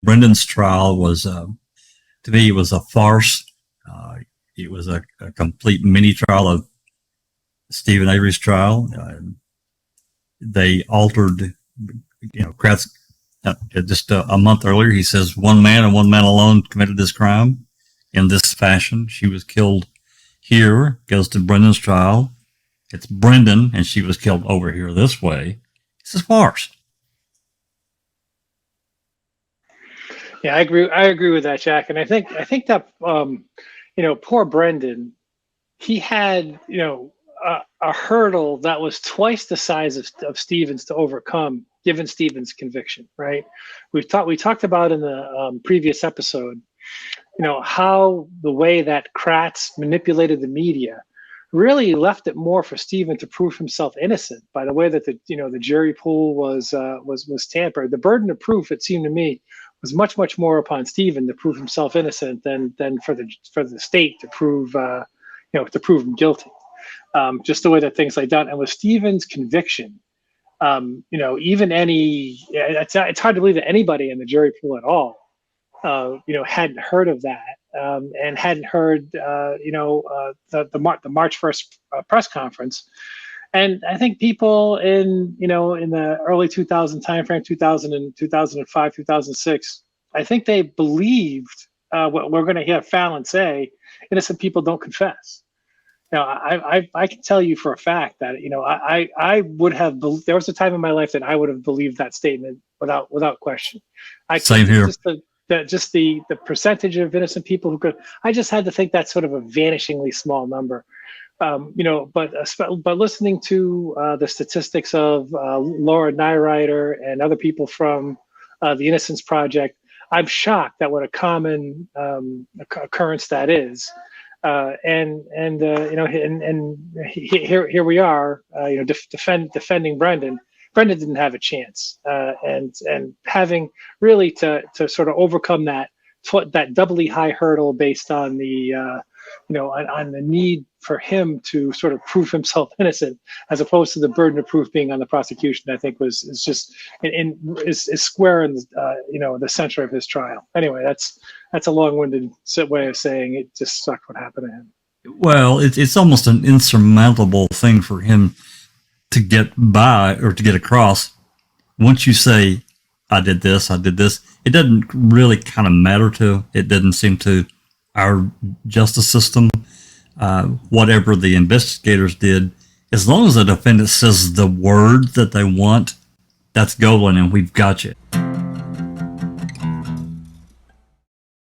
Brendan's trial was, to me, it was a farce. It was a complete mini trial of Stephen Avery's trial. They altered, Kratz, just a month earlier, he says one man and one man alone committed this crime in this fashion. She was killed here, goes to Brendan's trial. It's Brendan, and she was killed over here this way. It's a farce. Yeah, I agree with that, Jack. And I think that poor Brendan, he had a hurdle that was twice the size of Stevens to overcome, given Stevens' conviction. Right? We talked about in the previous episode, how the way that Kratz manipulated the media really left it more for Steven to prove himself innocent by the way that the jury pool was tampered. The burden of proof, it seemed to me, was much more upon Steven to prove himself innocent than for the state to prove him guilty. Just the way that things like that. And with Steven's conviction, even it's hard to believe that anybody in the jury pool at all, hadn't heard of that, and hadn't heard, the March 1st press conference. And I think people in the early 2000 timeframe, 2000 2005, 2006, I think they believed what we're going to hear Fallon say: innocent people don't confess. Now, I can tell you for a fact that I would have. There was a time in my life that I would have believed that statement without question. Same here. Just the percentage of innocent people who could. I just had to think that's sort of a vanishingly small number. But listening to the statistics of Laura Nyrider and other people from the Innocence Project, I'm shocked at what a common occurrence that is. And here we are, defending Brendan. Brendan didn't have a chance, and having really to sort of overcome that doubly high hurdle based on the on the need for him to sort of prove himself innocent, as opposed to the burden of proof being on the prosecution. I think is square in the center of his trial. Anyway, that's a long-winded way of saying it just sucked what happened to him. Well, it's almost an insurmountable thing for him to get by or to get across. Once you say, I did this, it doesn't really kind of matter to, it doesn't seem to our justice system, whatever the investigators did, as long as the defendant says the word that they want, that's golden and we've got you.